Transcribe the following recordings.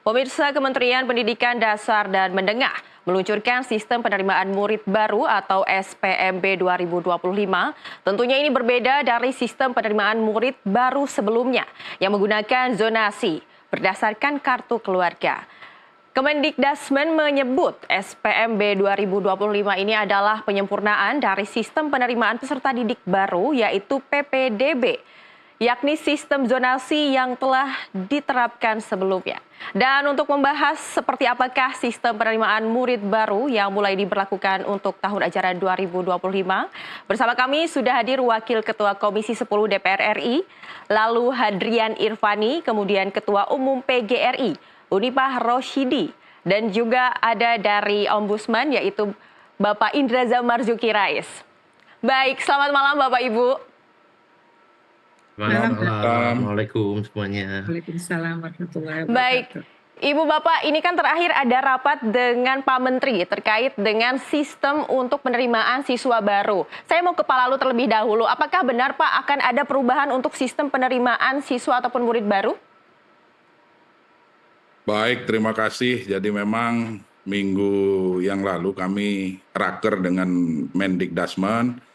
Pemirsa, Kementerian Pendidikan Dasar dan Menengah meluncurkan sistem penerimaan murid baru atau SPMB 2025. Tentunya ini berbeda dari sistem penerimaan murid baru sebelumnya yang menggunakan zonasi berdasarkan kartu keluarga. Kemendikdasmen menyebut SPMB 2025 ini adalah penyempurnaan dari sistem penerimaan peserta didik baru yaitu PPDB, yakni sistem zonasi yang telah diterapkan sebelumnya. Dan untuk membahas seperti apakah sistem penerimaan murid baru yang mulai diberlakukan untuk tahun ajaran 2025, bersama kami sudah hadir Wakil Ketua Komisi 10 DPR RI, lalu Hadrian Irvani, kemudian Ketua Umum PGRI, Unifah Roshidi, dan juga ada dari Ombudsman yaitu Bapak Indra Zamarzuki Rais. Baik, selamat malam Bapak Ibu. Selamat malam. Assalamualaikum semuanya. Waalaikumsalam warahmatullahi wabarakatuh. Baik, Ibu Bapak, ini kan terakhir ada rapat dengan Pak Menteri terkait dengan sistem untuk penerimaan siswa baru. Saya mau ke Pak Lalu terlebih dahulu. Apakah benar Pak akan ada perubahan untuk sistem penerimaan siswa ataupun murid baru? Baik, terima kasih. Jadi memang minggu yang lalu kami raker dengan Mendikdasmen.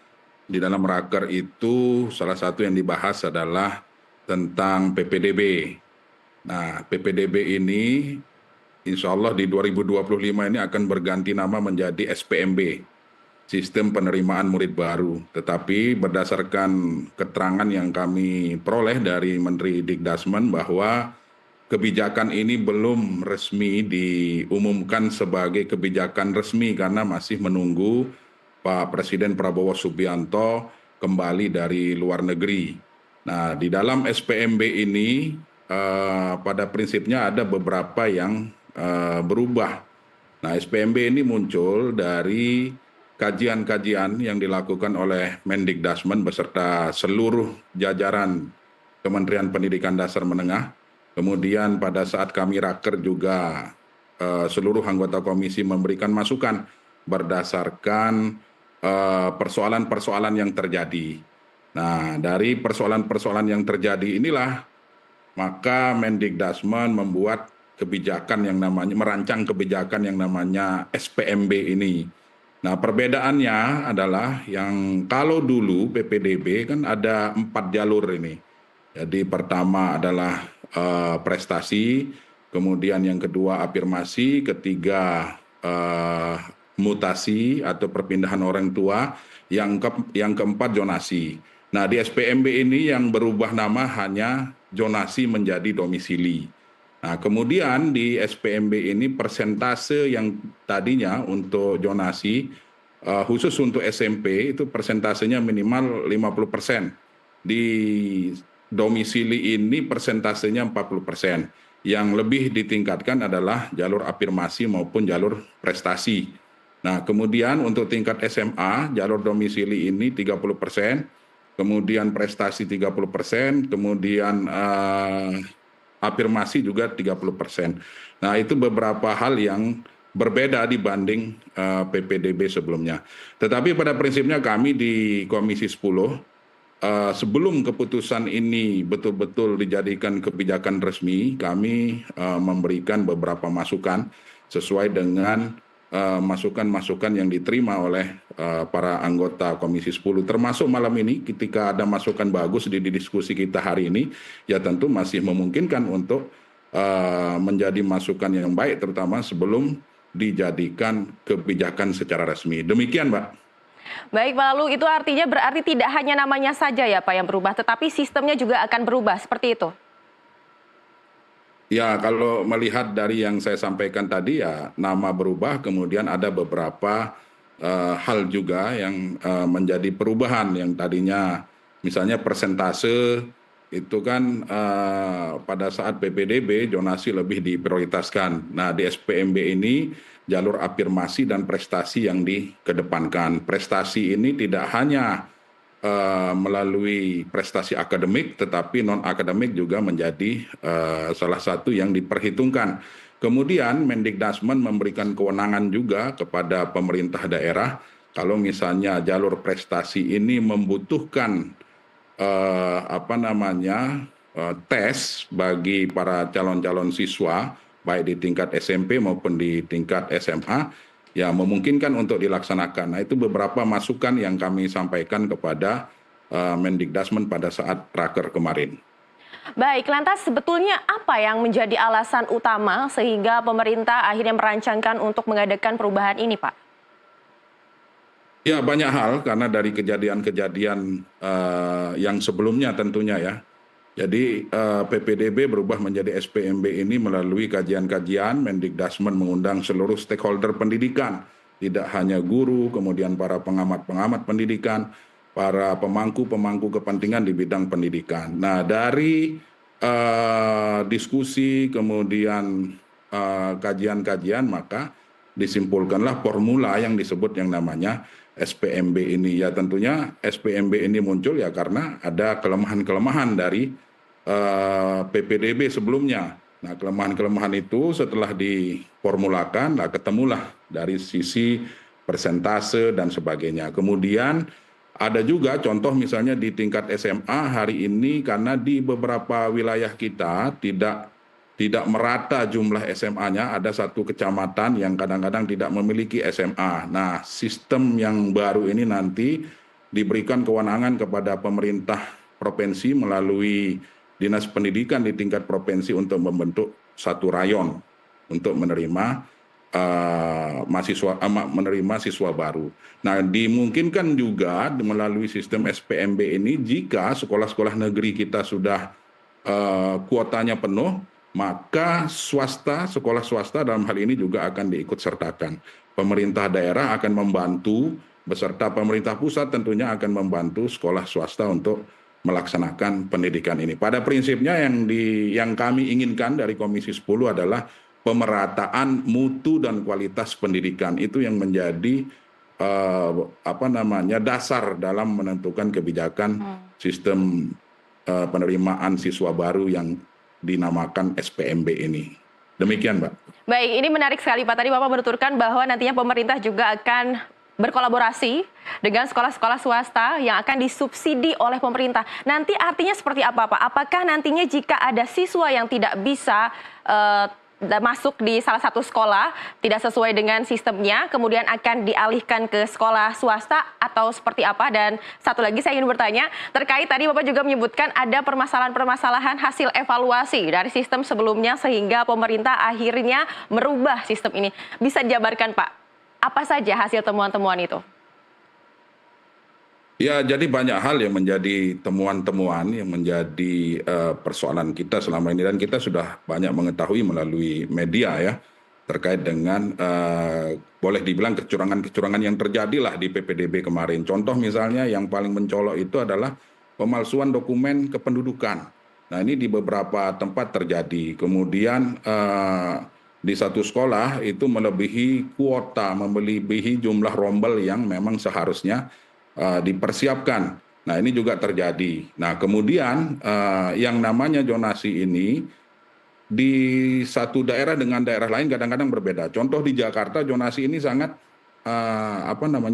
Di dalam raker itu salah satu yang dibahas adalah tentang PPDB. Nah, PPDB ini insya Allah di 2025 ini akan berganti nama menjadi SPMB, Sistem Penerimaan Murid Baru. Tetapi berdasarkan keterangan yang kami peroleh dari Menteri Dikdasmen bahwa kebijakan ini belum resmi diumumkan sebagai kebijakan resmi karena masih menunggu Pak Presiden Prabowo Subianto kembali dari luar negeri. Nah, di dalam SPMB ini pada prinsipnya ada beberapa yang berubah. Nah, SPMB ini muncul dari kajian-kajian yang dilakukan oleh Mendikdasmen beserta seluruh jajaran Kementerian Pendidikan Dasar Menengah. Kemudian pada saat kami raker juga seluruh anggota komisi memberikan masukan berdasarkan persoalan-persoalan yang terjadi. Nah, dari persoalan-persoalan yang terjadi inilah maka Mendikdasmen membuat kebijakan yang namanya merancang kebijakan yang namanya SPMB ini. Nah, perbedaannya adalah yang kalau dulu PPDB kan ada 4 jalur ini. Jadi pertama adalah prestasi, kemudian yang kedua afirmasi, ketiga mutasi atau perpindahan orang tua, yang keempat zonasi. Nah, di SPMB ini yang berubah nama hanya zonasi menjadi domisili. Nah, kemudian di SPMB ini persentase yang tadinya untuk zonasi khusus untuk SMP itu persentasenya minimal 50%. Di domisili ini persentasenya 40%. Yang lebih ditingkatkan adalah jalur afirmasi maupun jalur prestasi. Nah, kemudian untuk tingkat SMA, jalur domisili ini 30%, kemudian prestasi 30%, kemudian afirmasi juga 30%. Nah, itu beberapa hal yang berbeda dibanding PPDB sebelumnya. Tetapi pada prinsipnya kami di Komisi 10, sebelum keputusan ini betul-betul dijadikan kebijakan resmi, kami memberikan beberapa masukan sesuai dengan masukan-masukan yang diterima oleh para anggota Komisi 10, termasuk malam ini ketika ada masukan bagus di diskusi kita hari ini, ya tentu masih memungkinkan untuk menjadi masukan yang baik, terutama sebelum dijadikan kebijakan secara resmi. Demikian, Mbak. Baik, Pak Lalu, itu artinya berarti tidak hanya namanya saja ya Pak yang berubah, tetapi sistemnya juga akan berubah, seperti itu? Ya, kalau melihat dari yang saya sampaikan tadi ya nama berubah, kemudian ada beberapa hal juga yang menjadi perubahan yang tadinya misalnya persentase itu kan pada saat PPDB zonasi lebih diprioritaskan. Nah, di SPMB ini jalur afirmasi dan prestasi yang dikedepankan. Prestasi ini tidak hanya melalui prestasi akademik, tetapi non-akademik juga menjadi salah satu yang diperhitungkan. Kemudian Mendikdasmen memberikan kewenangan juga kepada pemerintah daerah kalau misalnya jalur prestasi ini membutuhkan tes bagi para calon-calon siswa baik di tingkat SMP maupun di tingkat SMA, ya memungkinkan untuk dilaksanakan. Nah, itu beberapa masukan yang kami sampaikan kepada Mendikbudrismen pada saat raker kemarin. Baik, lantas sebetulnya apa yang menjadi alasan utama sehingga pemerintah akhirnya merancangkan untuk mengadakan perubahan ini, Pak? Ya, banyak hal karena dari kejadian-kejadian yang sebelumnya tentunya ya. Jadi PPDB berubah menjadi SPMB ini melalui kajian-kajian, Mendikbudrismen mengundang seluruh stakeholder pendidikan, tidak hanya guru, kemudian para pengamat-pengamat pendidikan, para pemangku-pemangku kepentingan di bidang pendidikan. Nah, dari diskusi kemudian kajian-kajian maka disimpulkanlah formula yang disebut yang namanya SPMB ini. Ya tentunya SPMB ini muncul ya karena ada kelemahan-kelemahan dari PPDB sebelumnya. Nah, kelemahan-kelemahan itu setelah diformulakan, lah ketemulah dari sisi persentase dan sebagainya. Kemudian ada juga contoh misalnya di tingkat SMA hari ini karena di beberapa wilayah kita tidak merata jumlah SMA-nya, ada satu kecamatan yang kadang-kadang tidak memiliki SMA. Nah, sistem yang baru ini nanti diberikan kewenangan kepada pemerintah provinsi melalui Dinas Pendidikan di tingkat provinsi untuk membentuk satu rayon untuk menerima siswa baru. Nah, dimungkinkan juga melalui sistem SPMB ini jika sekolah-sekolah negeri kita sudah kuotanya penuh, maka sekolah swasta dalam hal ini juga akan diikut sertakan. Pemerintah daerah akan membantu beserta pemerintah pusat tentunya akan membantu sekolah swasta untuk melaksanakan pendidikan ini. Pada prinsipnya yang kami inginkan dari Komisi 10 adalah pemerataan mutu dan kualitas pendidikan. Itu yang menjadi dasar dalam menentukan kebijakan sistem penerimaan siswa baru yang dinamakan SPMB ini. Demikian, Mbak. Baik, ini menarik sekali, Pak. Tadi Bapak menuturkan bahwa nantinya pemerintah juga akan berkolaborasi dengan sekolah-sekolah swasta yang akan disubsidi oleh pemerintah. Nanti artinya seperti apa, Pak? Apakah nantinya jika ada siswa yang tidak bisa masuk di salah satu sekolah, tidak sesuai dengan sistemnya, kemudian akan dialihkan ke sekolah swasta atau seperti apa? Dan satu lagi saya ingin bertanya, terkait tadi Bapak juga menyebutkan ada permasalahan-permasalahan hasil evaluasi dari sistem sebelumnya sehingga pemerintah akhirnya merubah sistem ini. Bisa dijabarkan, Pak, apa saja hasil temuan-temuan itu? Ya, jadi banyak hal yang menjadi temuan-temuan yang menjadi persoalan kita selama ini dan kita sudah banyak mengetahui melalui media ya terkait dengan boleh dibilang kecurangan-kecurangan yang terjadilah di PPDB kemarin. Contoh misalnya yang paling mencolok itu adalah pemalsuan dokumen kependudukan. Nah, ini di beberapa tempat terjadi. Kemudian di satu sekolah itu melebihi kuota, melebihi jumlah rombel yang memang seharusnya dipersiapkan. Nah, ini juga terjadi. Nah, kemudian yang namanya zonasi ini di satu daerah dengan daerah lain kadang-kadang berbeda. Contoh di Jakarta zonasi ini sangat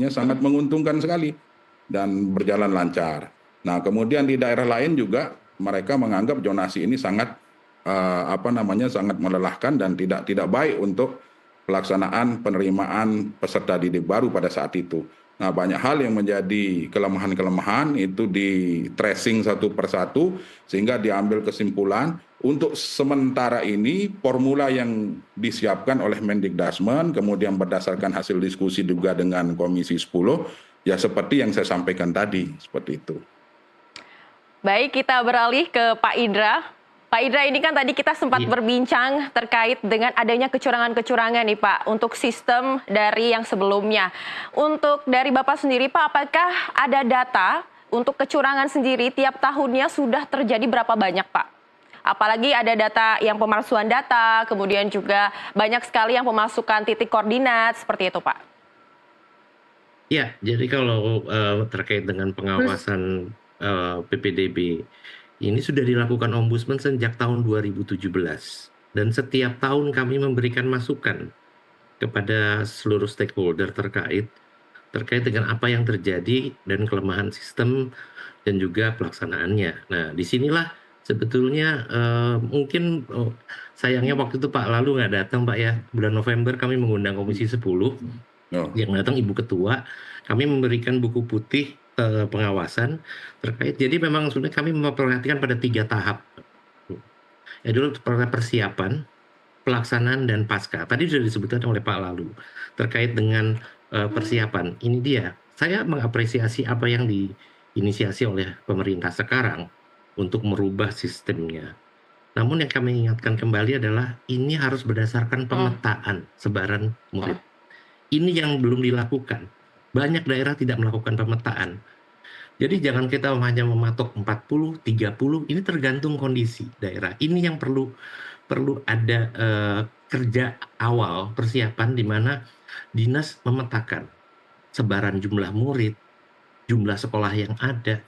sangat menguntungkan sekali dan berjalan lancar. Nah, kemudian di daerah lain juga mereka menganggap zonasi ini sangat sangat melelahkan dan tidak baik untuk pelaksanaan penerimaan peserta didik baru pada saat itu. Nah, banyak hal yang menjadi kelemahan-kelemahan itu di tracing satu persatu sehingga diambil kesimpulan untuk sementara ini formula yang disiapkan oleh Mendikbudrismen kemudian berdasarkan hasil diskusi juga dengan Komisi 10 ya seperti yang saya sampaikan tadi, seperti itu. Baik, kita beralih ke Pak Indra. Pak Indra, ini kan tadi kita sempat berbincang terkait dengan adanya kecurangan-kecurangan nih Pak, untuk sistem dari yang sebelumnya. Untuk dari Bapak sendiri Pak, apakah ada data untuk kecurangan sendiri tiap tahunnya sudah terjadi berapa banyak Pak? Apalagi ada data yang pemalsuan data, kemudian juga banyak sekali yang pemasukan titik koordinat, seperti itu Pak. Ya, jadi kalau terkait dengan pengawasan PPDB, ini sudah dilakukan Ombudsman sejak tahun 2017 dan setiap tahun kami memberikan masukan kepada seluruh stakeholder terkait dengan apa yang terjadi dan kelemahan sistem dan juga pelaksanaannya. Nah, disinilah Sebetulnya mungkin sayangnya waktu itu Pak Lalu nggak datang Pak ya. Bulan November kami mengundang Komisi 10, Oh, yang datang Ibu Ketua. Kami memberikan buku putih pengawasan terkait. Jadi memang sebenarnya kami memperhatikan pada 3 tahap. Ya dulu pada persiapan, pelaksanaan dan pasca. Tadi sudah disebutkan oleh Pak Lalu terkait dengan persiapan. Ini dia. Saya mengapresiasi apa yang diinisiasi oleh pemerintah sekarang untuk merubah sistemnya. Namun yang kami ingatkan kembali adalah ini harus berdasarkan pemetaan sebaran murid. Ini yang belum dilakukan. Banyak daerah tidak melakukan pemetaan. Jadi jangan kita hanya mematok 40, 30, ini tergantung kondisi daerah. Ini yang perlu ada kerja awal persiapan di mana dinas memetakan sebaran jumlah murid, jumlah sekolah yang ada,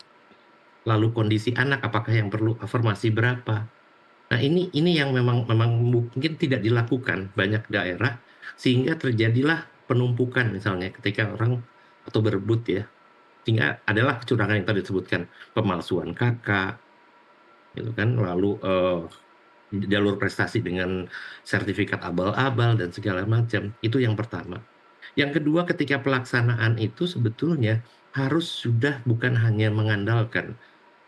lalu kondisi anak apakah yang perlu afirmasi berapa. Nah ini yang memang mungkin tidak dilakukan banyak daerah sehingga terjadilah penumpukan misalnya ketika orang atau berebut ya, sehingga adalah kecurangan yang tadi disebutkan, pemalsuan KK gitu kan, lalu jalur prestasi dengan sertifikat abal-abal dan segala macam. Itu yang pertama. Yang kedua, ketika pelaksanaan itu sebetulnya harus sudah bukan hanya mengandalkan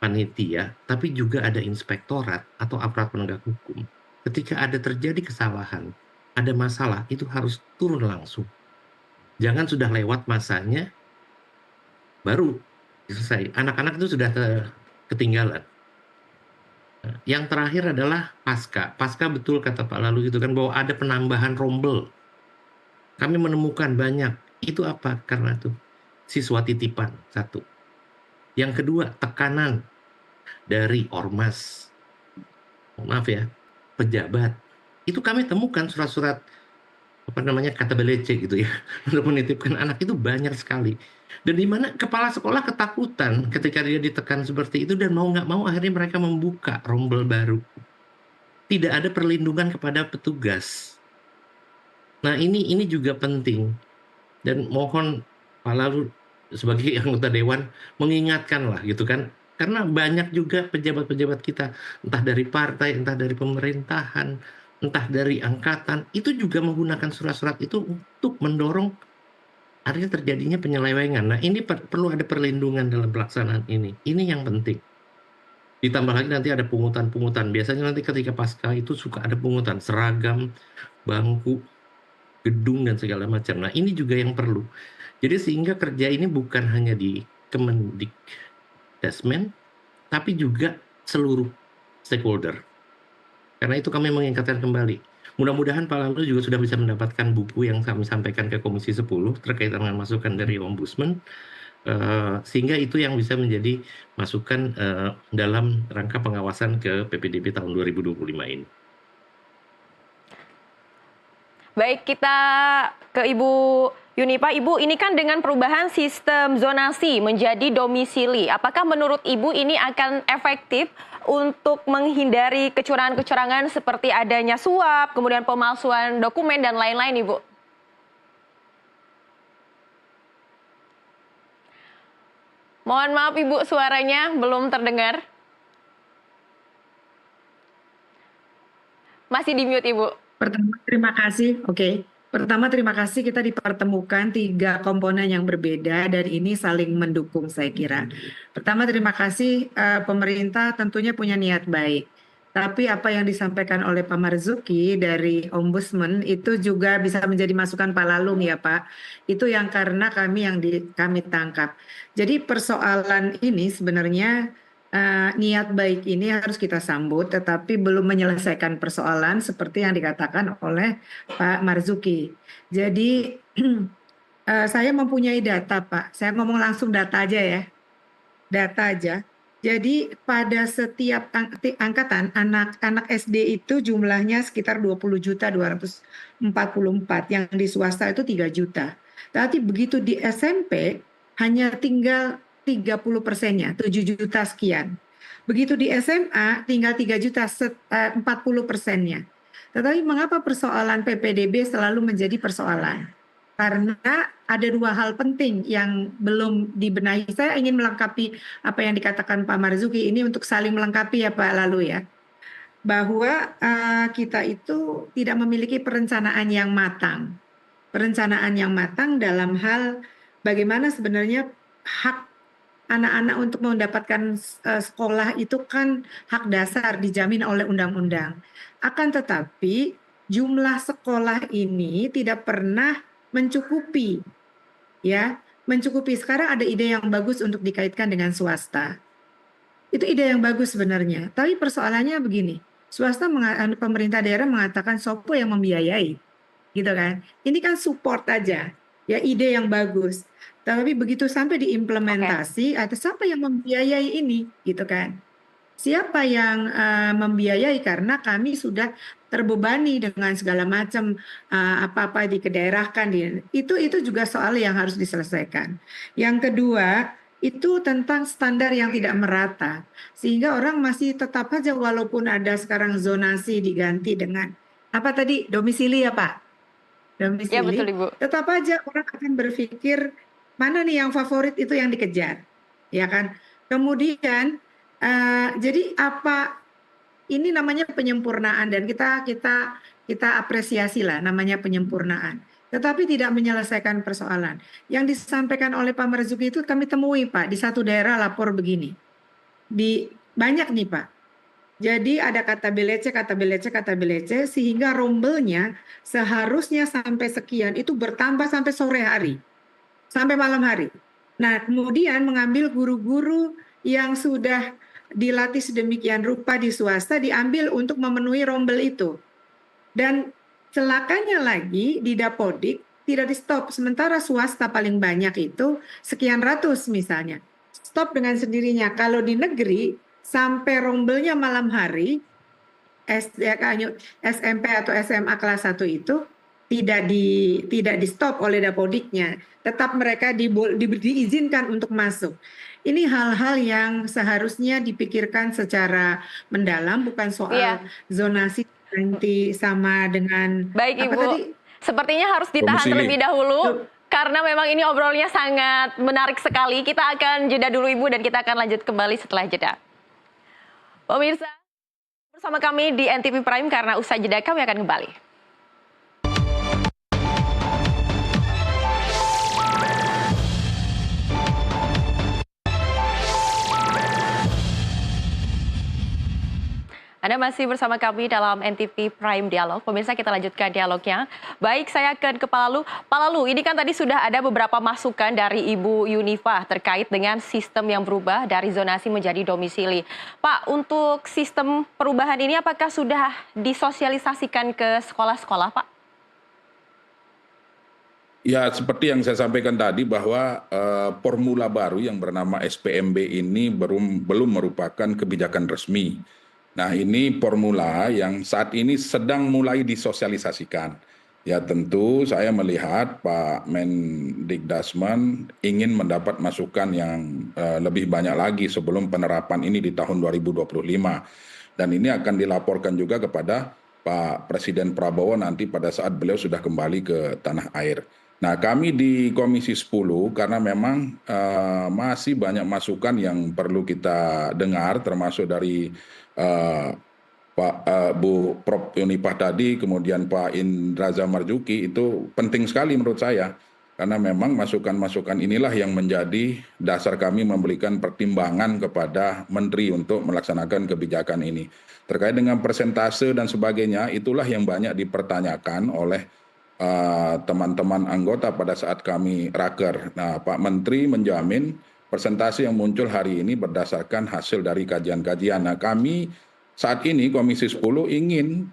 panitia, tapi juga ada inspektorat atau aparat penegak hukum. Ketika ada terjadi kesalahan, ada masalah, itu harus turun langsung. Jangan sudah lewat masanya, baru selesai. Anak-anak itu sudah ketinggalan. Yang terakhir adalah pasca. Pasca betul kata Pak Lalu gitu kan, bahwa ada penambahan rombel. Kami menemukan banyak. Itu apa? Karena itu siswa titipan, satu. Yang kedua, tekanan dari ormas. Maaf ya, pejabat. Itu kami temukan surat-surat kata belece gitu ya, untuk menitipkan anak itu banyak sekali. Dan di mana kepala sekolah ketakutan ketika dia ditekan seperti itu dan mau nggak mau akhirnya mereka membuka rombel baru. Tidak ada perlindungan kepada petugas. Nah ini juga penting dan mohon Pak Lalu sebagai anggota dewan mengingatkan lah gitu kan, karena banyak juga pejabat-pejabat kita entah dari partai, entah dari pemerintahan, entah dari angkatan itu juga menggunakan surat-surat itu untuk mendorong artinya terjadinya penyelewengan. Nah ini perlu ada perlindungan dalam pelaksanaan ini yang penting. Ditambah lagi nanti ada pungutan-pungutan. Biasanya nanti ketika pasca itu suka ada pungutan seragam, bangku, gedung dan segala macam. Nah ini juga yang perlu. Jadi sehingga kerja ini bukan hanya di Kemendikbudristek, tapi juga seluruh stakeholder. Karena itu kami mengingatkan kembali. Mudah-mudahan Pak Lalu juga sudah bisa mendapatkan buku yang kami sampaikan ke Komisi 10 terkait dengan masukan dari Ombudsman, sehingga itu yang bisa menjadi masukan dalam rangka pengawasan ke PPDB tahun 2025 ini. Baik, kita ke Ibu Yunipa. Ibu, ini kan dengan perubahan sistem zonasi menjadi domisili, apakah menurut Ibu ini akan efektif untuk menghindari kecurangan-kecurangan seperti adanya suap, kemudian pemalsuan dokumen, dan lain-lain, Ibu? Mohon maaf, Ibu, suaranya belum terdengar. Masih di-mute, Ibu. Pertama, terima kasih. Oke. Pertama, terima kasih kita dipertemukan 3 komponen yang berbeda dan ini saling mendukung saya kira. Pertama, terima kasih pemerintah tentunya punya niat baik. Tapi apa yang disampaikan oleh Pak Marzuki dari Ombudsman itu juga bisa menjadi masukan Pak Lalung ya Pak. Itu yang karena kami tangkap. Jadi persoalan ini sebenarnya niat baik ini harus kita sambut, tetapi belum menyelesaikan persoalan seperti yang dikatakan oleh Pak Marzuki. Jadi saya mempunyai data Pak, saya ngomong langsung data aja ya, data aja. Jadi pada setiap angkatan anak-anak SD itu jumlahnya sekitar 20.244, yang di swasta itu 3 juta. Tapi begitu di SMP hanya tinggal 30%-nya, 7 juta sekian. Begitu di SMA tinggal 3 juta, 40%-nya. Tetapi mengapa persoalan PPDB selalu menjadi persoalan? karena ada dua hal penting yang belum dibenahi. Saya ingin melengkapi apa yang dikatakan Pak Marzuki ini untuk saling melengkapi ya Pak Lalu ya. Bahwa kita itu tidak memiliki perencanaan yang matang. Perencanaan yang matang dalam hal bagaimana sebenarnya hak anak-anak untuk mendapatkan sekolah itu kan hak dasar dijamin oleh undang-undang. Akan tetapi jumlah sekolah ini tidak pernah mencukupi, ya, mencukupi. Sekarang ada ide yang bagus untuk dikaitkan dengan swasta. Itu ide yang bagus sebenarnya. Tapi persoalannya begini, pemerintah daerah mengatakan sopo yang membiayai, gitu kan? Ini kan support aja, ya ide yang bagus. Tapi begitu sampai diimplementasi, atau siapa yang membiayai ini, gitu kan? Siapa yang membiayai karena kami sudah terbebani dengan segala macam apa-apa dikedaerahkan. Itu juga soal yang harus diselesaikan. Yang kedua, itu tentang standar yang tidak merata. Sehingga orang masih tetap aja walaupun ada sekarang zonasi diganti dengan apa tadi? Domisili ya Pak? Domisili. Ya betul Ibu. Tetap aja orang akan berpikir mana nih yang favorit itu yang dikejar. Ya kan? Kemudian jadi apa ini namanya penyempurnaan dan kita apresiasi lah namanya penyempurnaan. Tetapi tidak menyelesaikan persoalan. Yang disampaikan oleh Pak Marzuki itu kami temui Pak di satu daerah lapor begini. Banyak nih Pak. Jadi ada kata belece sehingga rombelnya seharusnya sampai sekian itu bertambah sampai sore hari. Sampai malam hari. Nah, kemudian mengambil guru-guru yang sudah dilatih sedemikian rupa di swasta diambil untuk memenuhi rombel itu. Dan celakanya lagi di Dapodik tidak di stop. Sementara swasta paling banyak itu sekian ratus misalnya. Stop dengan sendirinya. Kalau di negeri sampai rombelnya malam hari SMP atau SMA kelas 1 itu tidak di stop oleh Dapodiknya. Tetap mereka diizinkan untuk masuk. Ini hal-hal yang seharusnya dipikirkan secara mendalam, bukan soal zonasi nanti sama dengan Baik apa Ibu, tadi? sepertinya harus ditahan Domisili. terlebih dahulu karena memang ini obrolnya sangat menarik sekali. Kita akan jeda dulu Ibu dan kita akan lanjut kembali setelah jeda. Pemirsa, bersama kami di NTV Prime karena usai jeda kami akan kembali. Anda masih bersama kami dalam NTV Prime Dialog. Pemirsa, kita lanjutkan dialognya. Baik, saya akan ke Pak Lalu. Pak Lalu, ini kan tadi sudah ada beberapa masukan dari Ibu Yunifah terkait dengan sistem yang berubah dari zonasi menjadi domisili. Pak, untuk sistem perubahan ini apakah sudah disosialisasikan ke sekolah-sekolah, Pak? Ya, seperti yang saya sampaikan tadi bahwa formula baru yang bernama SPMB ini belum merupakan kebijakan resmi. Nah, ini formula yang saat ini sedang mulai disosialisasikan. Ya, tentu saya melihat Pak Mendikdasmen ingin mendapat masukan yang lebih banyak lagi sebelum penerapan ini di tahun 2025. Dan ini akan dilaporkan juga kepada Pak Presiden Prabowo nanti pada saat beliau sudah kembali ke tanah air. Nah, kami di Komisi 10 karena memang masih banyak masukan yang perlu kita dengar, termasuk dari Bu Prof. Yunifah tadi, kemudian Pak Indra Marzuki, itu penting sekali menurut saya. Karena memang masukan-masukan inilah yang menjadi dasar kami memberikan pertimbangan kepada Menteri untuk melaksanakan kebijakan ini. Terkait dengan persentase dan sebagainya, itulah yang banyak dipertanyakan oleh teman-teman anggota pada saat kami raker. Nah, Pak Menteri menjamin persentase yang muncul hari ini berdasarkan hasil dari kajian-kajian. Nah, kami saat ini Komisi 10 ingin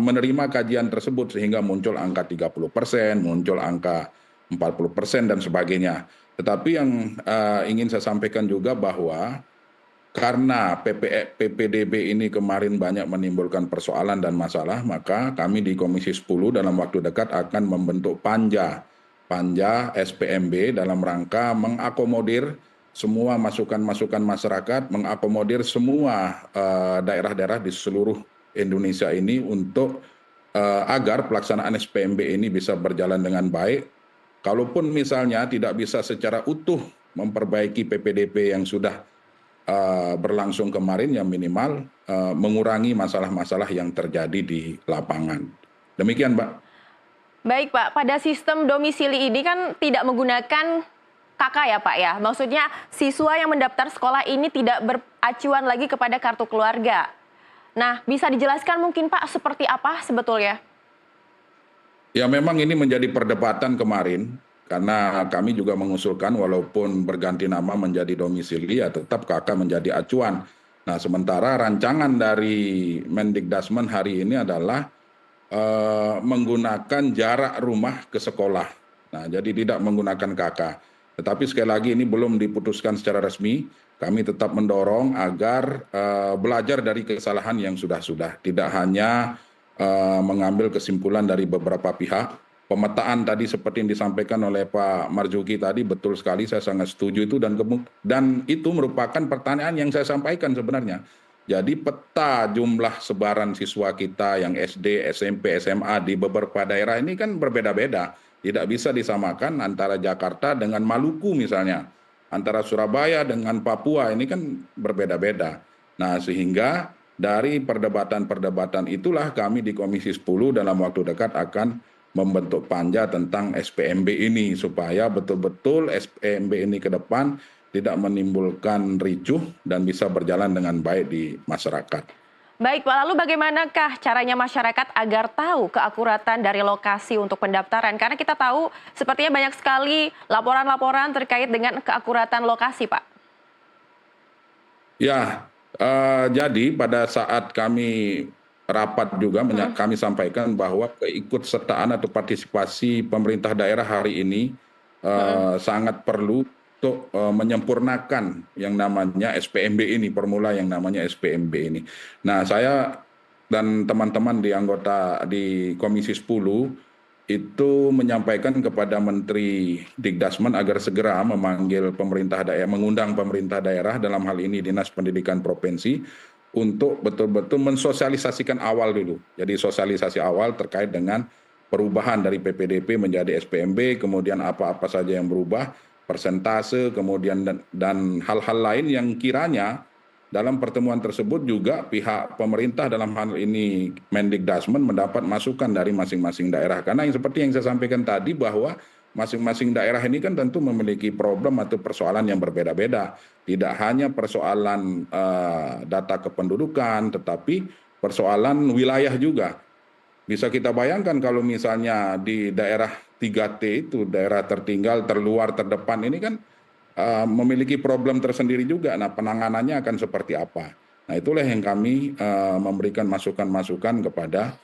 menerima kajian tersebut sehingga muncul angka 30%, muncul angka 40% dan sebagainya. Tetapi yang ingin saya sampaikan juga bahwa karena PPDB ini kemarin banyak menimbulkan persoalan dan masalah, maka kami di Komisi 10 dalam waktu dekat akan membentuk panja SPMB dalam rangka mengakomodir semua masukan-masukan masyarakat, mengakomodir semua daerah-daerah di seluruh Indonesia ini untuk agar pelaksanaan SPMB ini bisa berjalan dengan baik. Kalaupun misalnya tidak bisa secara utuh memperbaiki PPDB yang sudah berlangsung kemarin, yang minimal mengurangi masalah-masalah yang terjadi di lapangan. Demikian, Mbak. Baik Pak, pada sistem domisili ini kan tidak menggunakan kakak ya Pak ya? Maksudnya siswa yang mendaftar sekolah ini tidak beracuan lagi kepada kartu keluarga. Nah, bisa dijelaskan mungkin Pak seperti apa sebetulnya? Ya memang ini menjadi perdebatan kemarin, karena kami juga mengusulkan walaupun berganti nama menjadi domisili, ya tetap KK menjadi acuan. Nah sementara rancangan dari Mendikdasmen hari ini adalah menggunakan jarak rumah ke sekolah. Nah jadi tidak menggunakan KK. Tetapi sekali lagi ini belum diputuskan secara resmi. Kami tetap mendorong agar belajar dari kesalahan yang sudah-sudah. Tidak hanya mengambil kesimpulan dari beberapa pihak. Pemetaan tadi seperti yang disampaikan oleh Pak Marzuki tadi betul sekali, saya sangat setuju itu, dan itu merupakan pertanyaan yang saya sampaikan sebenarnya. Jadi peta jumlah sebaran siswa kita yang SD, SMP, SMA di beberapa daerah ini kan berbeda-beda. Tidak bisa disamakan antara Jakarta dengan Maluku misalnya. Antara Surabaya dengan Papua ini kan berbeda-beda. Nah sehingga dari perdebatan-perdebatan itulah kami di Komisi 10 dalam waktu dekat akan membentuk panja tentang SPMB ini supaya betul-betul SPMB ini ke depan tidak menimbulkan ricuh dan bisa berjalan dengan baik di masyarakat. Baik Pak, lalu bagaimanakah caranya masyarakat agar tahu keakuratan dari lokasi untuk pendaftaran? Karena kita tahu sepertinya banyak sekali laporan-laporan terkait dengan keakuratan lokasi Pak. Ya, jadi pada saat kami rapat juga kami sampaikan bahwa keikutsertaan atau partisipasi pemerintah daerah hari ini sangat perlu untuk menyempurnakan yang namanya SPMB ini, formula yang namanya SPMB ini. Nah, saya dan teman-teman di anggota di Komisi 10 itu menyampaikan kepada Menteri Dikdasmen agar segera memanggil pemerintah daerah, mengundang pemerintah daerah, dalam hal ini Dinas Pendidikan Provinsi, untuk betul-betul mensosialisasikan awal dulu. Jadi sosialisasi awal terkait dengan perubahan dari PPDB menjadi SPMB, kemudian apa-apa saja yang berubah, persentase, kemudian dan hal-hal lain yang kiranya dalam pertemuan tersebut juga pihak pemerintah dalam hal ini Mendikdasmen mendapat masukan dari masing-masing daerah. Karena yang seperti yang saya sampaikan tadi bahwa masing-masing daerah ini kan tentu memiliki problem atau persoalan yang berbeda-beda. Tidak hanya persoalan data kependudukan, tetapi persoalan wilayah juga. Bisa kita bayangkan kalau misalnya di daerah 3T itu, daerah tertinggal, terluar, terdepan ini kan memiliki problem tersendiri juga. Nah penanganannya akan seperti apa. Nah itulah yang kami memberikan masukan-masukan kepada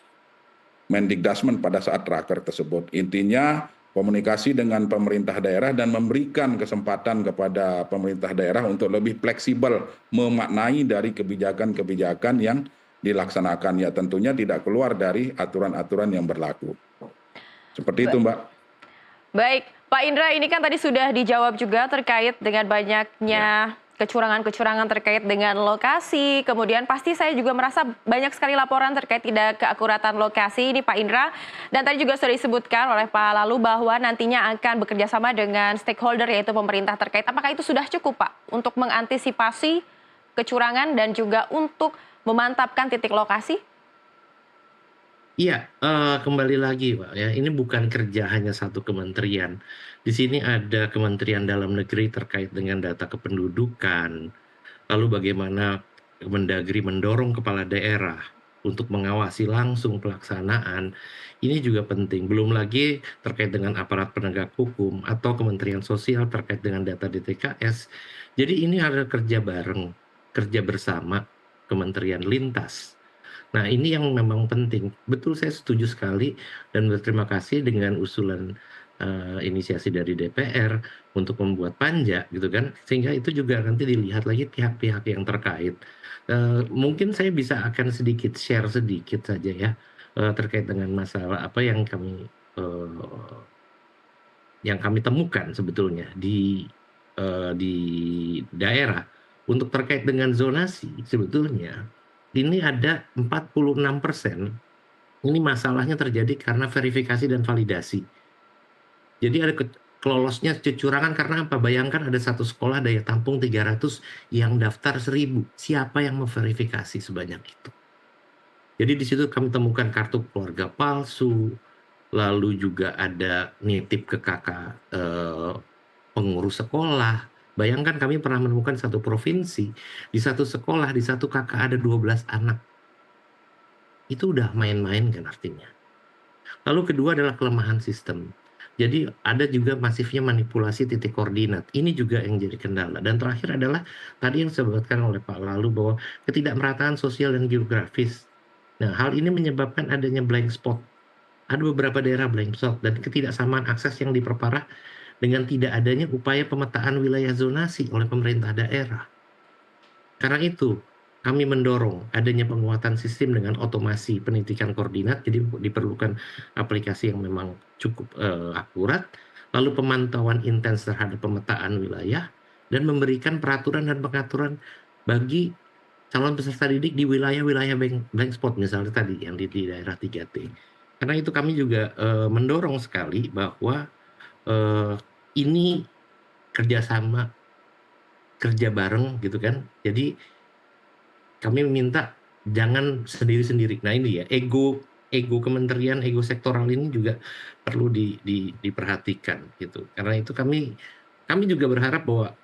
Mendikdasmen pada saat raker tersebut. Intinya komunikasi dengan pemerintah daerah dan memberikan kesempatan kepada pemerintah daerah untuk lebih fleksibel memaknai dari kebijakan-kebijakan yang dilaksanakan. Ya tentunya tidak keluar dari aturan-aturan yang berlaku. Seperti itu Mbak. Baik, Pak Indra, ini kan tadi sudah dijawab juga terkait dengan banyaknya kecurangan-kecurangan terkait dengan lokasi. Kemudian pasti saya juga merasa banyak sekali laporan terkait tidak keakuratan lokasi ini Pak Indra. Dan tadi juga sudah disebutkan oleh Pak Lalu bahwa nantinya akan bekerjasama dengan stakeholder yaitu pemerintah terkait. Apakah itu sudah cukup Pak untuk mengantisipasi kecurangan dan juga untuk memantapkan titik lokasi? Iya, kembali lagi Pak ya, ini bukan kerja hanya satu kementerian. Di sini ada Kementerian Dalam Negeri terkait dengan data kependudukan, lalu bagaimana Kemendagri mendorong kepala daerah untuk mengawasi langsung pelaksanaan, ini juga penting. Belum lagi terkait dengan aparat penegak hukum atau Kementerian Sosial terkait dengan data DTKS. Jadi ini ada kerja bareng, kerja bersama Kementerian Lintas. Nah ini yang memang penting. Betul saya setuju sekali dan berterima kasih dengan usulan inisiasi dari DPR untuk membuat panja gitu kan. Sehingga itu juga nanti dilihat lagi pihak-pihak yang terkait. Mungkin saya bisa akan sedikit share sedikit saja ya terkait dengan masalah apa yang kami temukan sebetulnya di daerah untuk terkait dengan zonasi sebetulnya. Ini ada 46% Ini masalahnya terjadi karena verifikasi dan validasi. Jadi ada kelolosnya kecurangan karena apa? Bayangkan ada satu sekolah daya tampung 300 yang daftar 1000. Siapa yang memverifikasi sebanyak itu? Jadi di situ kami temukan kartu keluarga palsu, lalu juga ada nitip ke kakak pengurus sekolah. Bayangkan kami pernah menemukan satu provinsi, di satu sekolah, di satu kakak ada 12 anak. Itu udah main-main kan artinya. Lalu kedua adalah kelemahan sistem. Jadi ada juga masifnya manipulasi titik koordinat. Ini juga yang jadi kendala. Dan terakhir adalah tadi yang disebutkan oleh Pak Lalu bahwa ketidakmerataan sosial dan geografis. Nah, hal ini menyebabkan adanya blind spot. Ada beberapa daerah blind spot dan ketidaksamaan akses yang diperparah dengan tidak adanya upaya pemetaan wilayah zonasi oleh pemerintah daerah. Karena itu, kami mendorong adanya penguatan sistem dengan otomasi penitikan koordinat, jadi diperlukan aplikasi yang memang cukup akurat, lalu pemantauan intens terhadap pemetaan wilayah, dan memberikan peraturan dan pengaturan bagi calon peserta didik di wilayah-wilayah blank spot, misalnya tadi yang di daerah 3T. Karena itu kami juga mendorong sekali bahwa ini kerjasama, kerja bareng gitu kan. Jadi kami minta jangan sendiri-sendiri. Nah ini ya, ego kementerian, ego sektoral ini juga perlu diperhatikan gitu. Karena itu kami juga berharap bahwa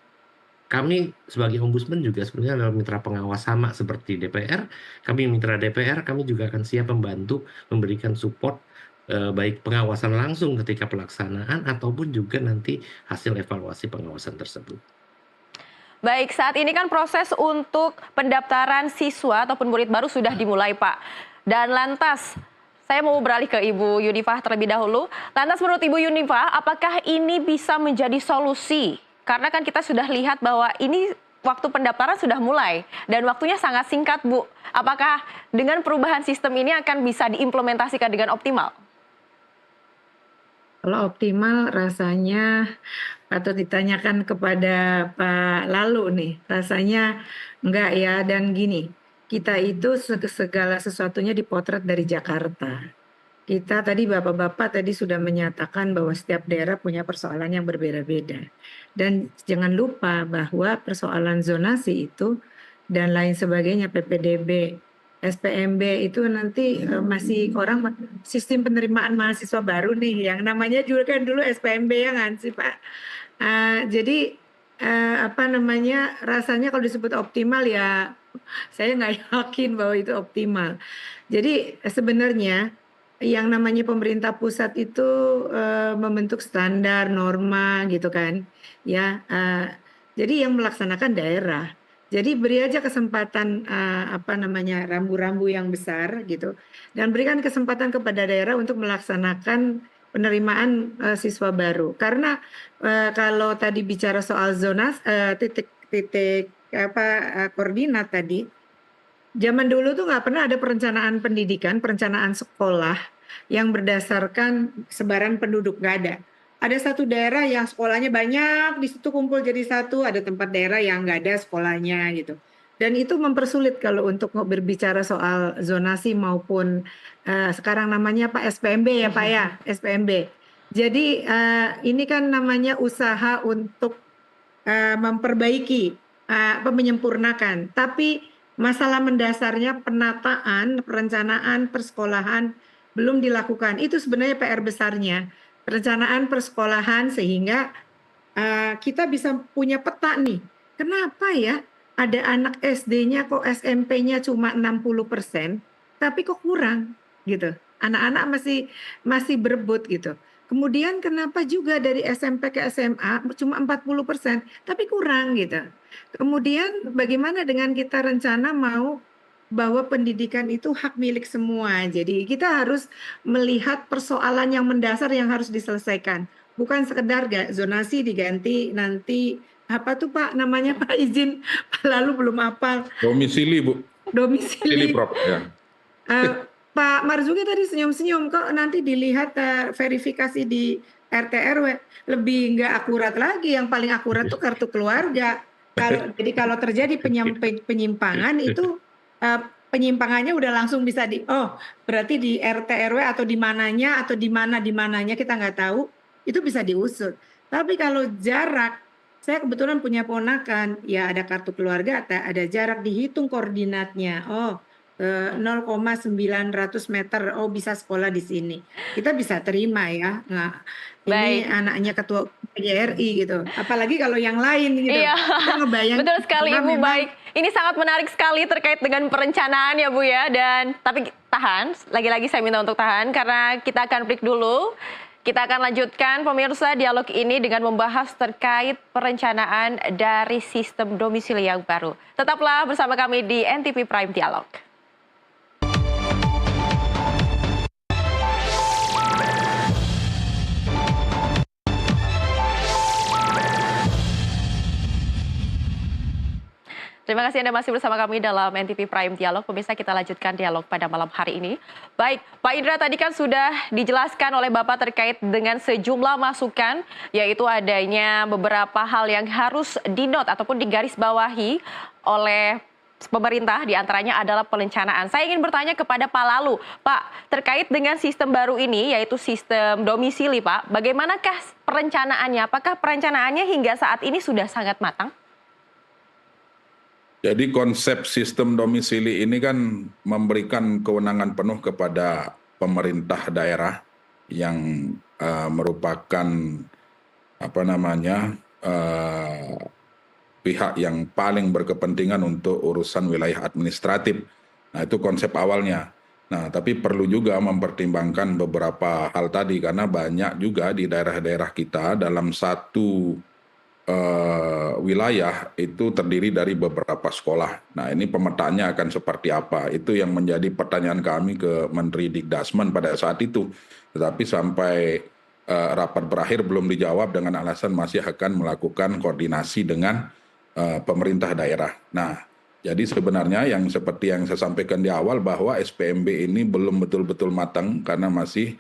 kami sebagai ombudsman juga sebenarnya adalah mitra pengawas sama seperti DPR. Kami mitra DPR, kami juga akan siap membantu memberikan support baik pengawasan langsung ketika pelaksanaan ataupun juga nanti hasil evaluasi pengawasan tersebut. Baik, saat ini kan proses untuk pendaftaran siswa ataupun murid baru sudah dimulai, Pak. Dan lantas, saya mau beralih ke Ibu Yunifah terlebih dahulu. Lantas menurut Ibu Yunifah, apakah ini bisa menjadi solusi? Karena kan kita sudah lihat bahwa ini waktu pendaftaran sudah mulai dan waktunya sangat singkat, Bu. Apakah dengan perubahan sistem ini akan bisa diimplementasikan dengan optimal? Kalau optimal rasanya patut ditanyakan kepada Pak Lalu nih. Rasanya enggak ya, dan gini, kita itu segala sesuatunya dipotret dari Jakarta. Kita tadi bapak-bapak tadi sudah menyatakan bahwa setiap daerah punya persoalan yang berbeda-beda. Dan jangan lupa bahwa persoalan zonasi itu dan lain sebagainya, PPDB, SPMB itu nanti masih orang sistem penerimaan mahasiswa baru nih, yang namanya juga kan dulu SPMB ya kan sih Pak. Jadi rasanya kalau disebut optimal ya saya nggak yakin bahwa itu optimal. Jadi sebenarnya yang namanya pemerintah pusat itu membentuk standar norma gitu kan ya, jadi yang melaksanakan daerah. Jadi beri aja kesempatan rambu-rambu yang besar gitu, dan berikan kesempatan kepada daerah untuk melaksanakan penerimaan siswa baru. Karena kalau tadi bicara soal zona titik koordinat tadi, zaman dulu tuh nggak pernah ada perencanaan pendidikan, perencanaan sekolah yang berdasarkan sebaran penduduk, nggak ada. Ada satu daerah yang sekolahnya banyak, di situ kumpul jadi satu, ada tempat daerah yang nggak ada sekolahnya gitu. Dan itu mempersulit kalau untuk berbicara soal zonasi maupun sekarang namanya Pak SPMB ya Pak ya, SPMB. Jadi ini kan namanya usaha untuk memperbaiki, menyempurnakan. Tapi masalah mendasarnya penataan, perencanaan persekolahan belum dilakukan. Itu sebenarnya PR besarnya. Perencanaan persekolahan sehingga kita bisa punya peta nih. Kenapa ya ada anak SD-nya kok SMP-nya cuma 60%, tapi kok kurang gitu. Anak-anak masih berebut gitu. Kemudian kenapa juga dari SMP ke SMA cuma 40%, tapi kurang gitu. Kemudian bagaimana dengan kita rencana mau bahwa pendidikan itu hak milik semua. Jadi kita harus melihat persoalan yang mendasar yang harus diselesaikan. Bukan sekedar zonasi diganti nanti apa tuh Pak namanya Pak izin lalu belum hafal. Domisili Bu. Domisili. Prof ya. Pak Marzuki tadi senyum-senyum kok nanti dilihat verifikasi di RT RW lebih nggak akurat lagi. Yang paling akurat tuh kartu keluarga. Jadi kalau terjadi penyimpangan itu penyimpangannya udah langsung bisa berarti di RT RW atau di mananya atau di mananya kita nggak tahu, itu bisa diusut. Tapi kalau jarak, saya kebetulan punya ponakan, ya ada kartu keluarga, ada jarak, dihitung koordinatnya. 0,900 meter, bisa sekolah di sini. Kita bisa terima ya. Nah, ini Baik. anaknya ketua PGRI gitu. Apalagi kalau yang lain gitu. Iya, Kita ngebayang betul sekali karena Ibu. memang Baik, ini sangat menarik sekali terkait dengan perencanaan ya Bu ya. Dan tapi tahan, lagi-lagi saya minta untuk tahan karena kita akan break dulu. Kita akan lanjutkan pemirsa dialog ini dengan membahas terkait perencanaan dari sistem domisili yang baru. Tetaplah bersama kami di NTV Prime Dialog. Terima kasih Anda masih bersama kami dalam NTV Prime Dialog. Pemirsa, kita lanjutkan dialog pada malam hari ini. Baik, Pak Indra, tadi kan sudah dijelaskan oleh Bapak terkait dengan sejumlah masukan, yaitu adanya beberapa hal yang harus dinot ataupun digarisbawahi oleh pemerintah, diantaranya adalah perencanaan. Saya ingin bertanya kepada Pak Lalu. Pak, terkait dengan sistem baru ini, yaitu sistem domisili, Pak, bagaimanakah perencanaannya? Apakah perencanaannya hingga saat ini sudah sangat matang? Jadi konsep sistem domisili ini kan memberikan kewenangan penuh kepada pemerintah daerah yang merupakan pihak yang paling berkepentingan untuk urusan wilayah administratif. Nah, itu konsep awalnya. Nah, tapi perlu juga mempertimbangkan beberapa hal tadi karena banyak juga di daerah-daerah kita dalam satu wilayah itu terdiri dari beberapa sekolah. Nah, ini pemetaannya akan seperti apa? Itu yang menjadi pertanyaan kami ke Menteri Dikdasmen pada saat itu. Tetapi sampai rapat berakhir belum dijawab dengan alasan masih akan melakukan koordinasi dengan pemerintah daerah. Nah, jadi sebenarnya yang seperti yang saya sampaikan di awal bahwa SPMB ini belum betul-betul matang karena masih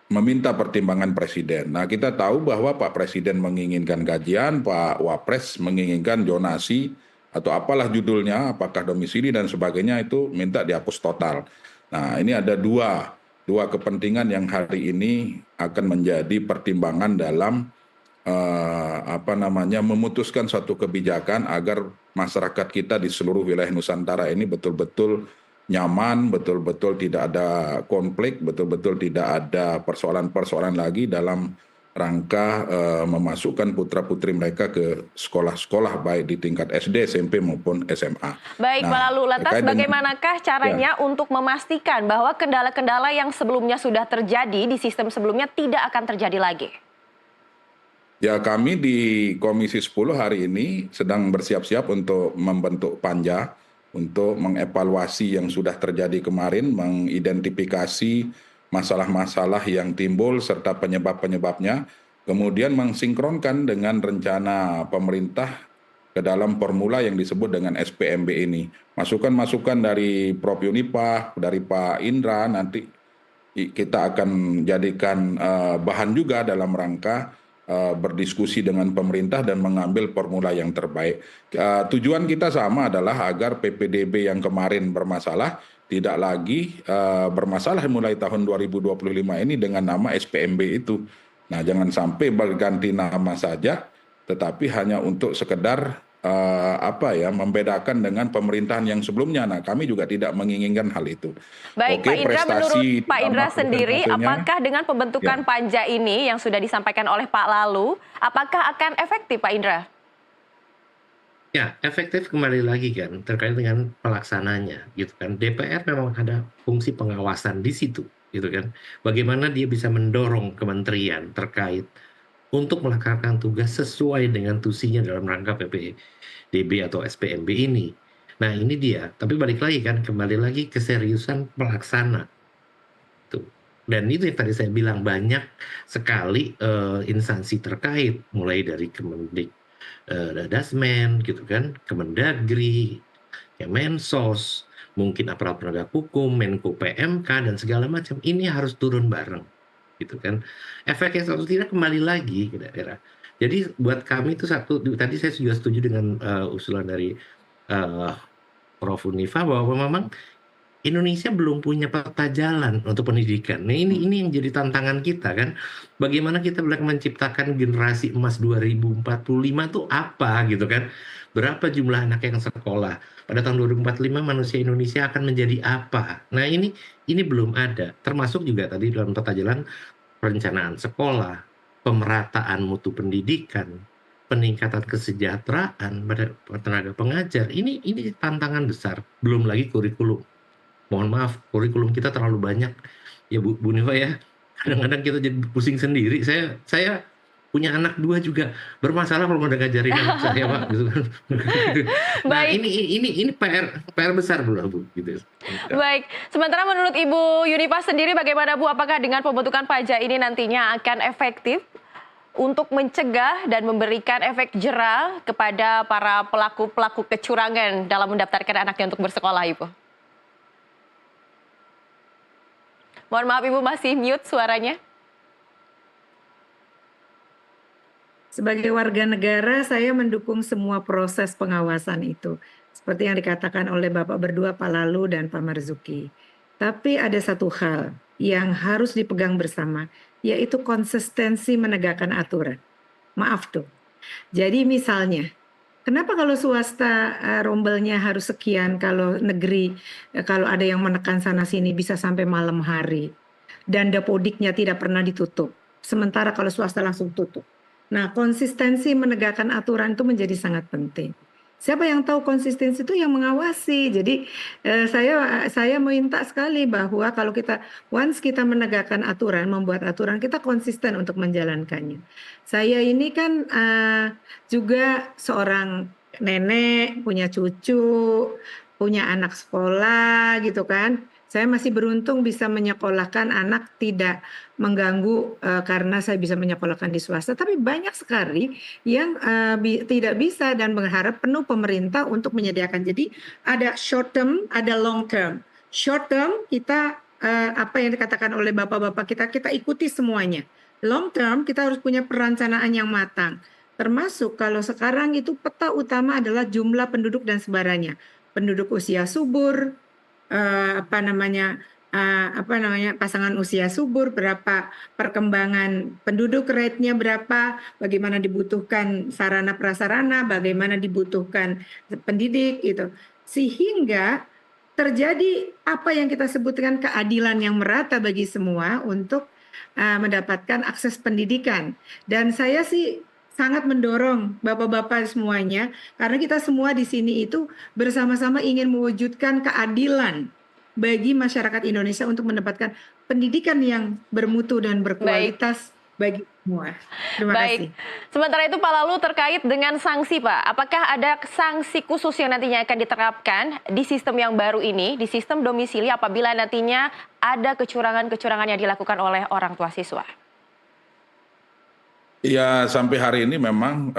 meminta pertimbangan Presiden. Nah, kita tahu bahwa Pak Presiden menginginkan kajian, Pak Wapres menginginkan zonasi atau apalah judulnya, apakah domisili dan sebagainya itu minta dihapus total. Nah, ini ada dua kepentingan yang hari ini akan menjadi pertimbangan dalam memutuskan suatu kebijakan agar masyarakat kita di seluruh wilayah Nusantara ini betul-betul nyaman, betul-betul tidak ada konflik, betul-betul tidak ada persoalan-persoalan lagi dalam rangka memasukkan putra-putri mereka ke sekolah-sekolah baik di tingkat SD, SMP maupun SMA. Baik, Pak Lalu, lantas bagaimanakah caranya untuk memastikan bahwa kendala-kendala yang sebelumnya sudah terjadi di sistem sebelumnya tidak akan terjadi lagi? Ya, kami di Komisi 10 hari ini sedang bersiap-siap untuk membentuk panja untuk mengevaluasi yang sudah terjadi kemarin, mengidentifikasi masalah-masalah yang timbul serta penyebab-penyebabnya, kemudian mensinkronkan dengan rencana pemerintah ke dalam formula yang disebut dengan SPMB ini. Masukan-masukan dari Prof. Yunifah, dari Pak Indra, nanti kita akan jadikan bahan juga dalam rangka berdiskusi dengan pemerintah dan mengambil formula yang terbaik. Tujuan kita sama adalah agar PPDB yang kemarin bermasalah tidak lagi bermasalah mulai tahun 2025 ini dengan nama SPMB itu. Nah, jangan sampai berganti nama saja, tetapi hanya untuk sekedar membedakan dengan pemerintahan yang sebelumnya. Nah, kami juga tidak menginginkan hal itu. Baik, Oke, Pak Indra, menurut Pak Indra sendiri, apakah dengan pembentukan Ya. panja ini yang sudah disampaikan oleh Pak Lalu, apakah akan efektif, Pak Indra? Ya, efektif kembali lagi kan terkait dengan pelaksananya gitu kan. DPR memang ada fungsi pengawasan di situ gitu kan. Bagaimana dia bisa mendorong kementerian terkait untuk melaksanakan tugas sesuai dengan tusinya dalam rangka PPDB atau SPMB ini. Nah, ini dia. Tapi balik lagi kan, kembali lagi keseriusan pelaksana. Tuh. Dan itu yang tadi saya bilang, banyak sekali instansi terkait, mulai dari Dasmen, gitu kan, Kemendagri, Kemensos, mungkin aparat penegak hukum, Menko PMK, dan segala macam. Ini harus turun bareng. Gitu kan. Efeknya satu tidak kembali lagi ke daerah. Jadi buat kami itu satu, tadi saya juga setuju dengan usulan dari Prof. Unifa bahwa memang Indonesia belum punya peta jalan untuk pendidikan. Nah, ini yang jadi tantangan kita kan. Bagaimana kita menciptakan generasi emas 2045 itu apa gitu kan. Berapa jumlah anak yang sekolah. Pada tahun 2045 manusia Indonesia akan menjadi apa. Nah, ini belum ada. Termasuk juga tadi dalam peta jalan perencanaan sekolah, pemerataan mutu pendidikan, peningkatan kesejahteraan pada tenaga pengajar. Ini tantangan besar. Belum lagi kurikulum. Mohon maaf, kurikulum kita terlalu banyak. Ya Bu Nifa ya, kadang-kadang kita jadi pusing sendiri. Saya punya anak 2 juga, bermasalah kalau mau ngajarin anak saya, Pak, gitu kan. Nah, Baik. ini PR besar Bu, gitu. Baik, sementara menurut Ibu Yunifa sendiri bagaimana Bu? Apakah dengan pembentukan pajak ini nantinya akan efektif untuk mencegah dan memberikan efek jera kepada para pelaku-pelaku kecurangan dalam mendaftarkan anaknya untuk bersekolah, Ibu? Mohon maaf Ibu, masih mute suaranya. Sebagai warga negara, saya mendukung semua proses pengawasan itu. Seperti yang dikatakan oleh Bapak berdua, Pak Lalu dan Pak Marzuki. Tapi ada satu hal yang harus dipegang bersama, yaitu konsistensi menegakkan aturan. Maaf tuh. Jadi misalnya, kenapa kalau swasta rombelnya harus sekian, kalau negeri, kalau ada yang menekan sana-sini bisa sampai malam hari. Dan dapodiknya tidak pernah ditutup. Sementara kalau swasta langsung tutup. Nah, konsistensi menegakkan aturan itu menjadi sangat penting. Siapa yang tahu konsistensi itu yang mengawasi. Jadi saya minta sekali bahwa kalau once kita menegakkan aturan, membuat aturan, kita konsisten untuk menjalankannya. Saya ini kan juga seorang nenek, punya cucu, punya anak sekolah gitu kan. Saya masih beruntung bisa menyekolahkan anak tidak mengganggu karena saya bisa menyekolahkan di swasta. Tapi banyak sekali yang tidak bisa dan berharap penuh pemerintah untuk menyediakan. Jadi ada short term, ada long term. Short term kita apa yang dikatakan oleh bapak-bapak kita ikuti semuanya. Long term kita harus punya perencanaan yang matang. Termasuk kalau sekarang itu peta utama adalah jumlah penduduk dan sebarannya. Penduduk usia subur, pasangan usia subur, berapa perkembangan penduduk rate-nya berapa, bagaimana dibutuhkan sarana prasarana, bagaimana dibutuhkan pendidik gitu. Sehingga terjadi apa yang kita sebutkan keadilan yang merata bagi semua untuk mendapatkan akses pendidikan. Dan saya sih sangat mendorong bapak-bapak semuanya, karena kita semua di sini itu bersama-sama ingin mewujudkan keadilan bagi masyarakat Indonesia untuk mendapatkan pendidikan yang bermutu dan berkualitas bagi semua. Terima kasih. Sementara itu Pak Lalu terkait dengan sanksi Pak, apakah ada sanksi khusus yang nantinya akan diterapkan di sistem yang baru ini, di sistem domisili apabila nantinya ada kecurangan-kecurangan yang dilakukan oleh orang tua siswa? Ya, sampai hari ini memang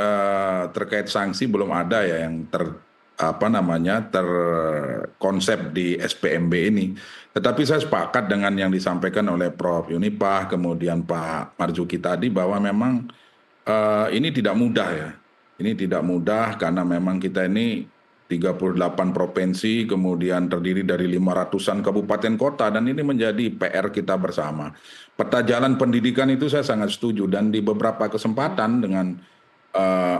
terkait sanksi belum ada ya yang terkonsep di SPMB ini. Tetapi saya sepakat dengan yang disampaikan oleh Prof. Yunifah, kemudian Pak Marzuki tadi bahwa memang ini tidak mudah ya. Ini tidak mudah karena memang kita ini 38 provinsi, kemudian terdiri dari 500-an kabupaten kota, dan ini menjadi PR kita bersama. Peta jalan pendidikan itu saya sangat setuju, dan di beberapa kesempatan dengan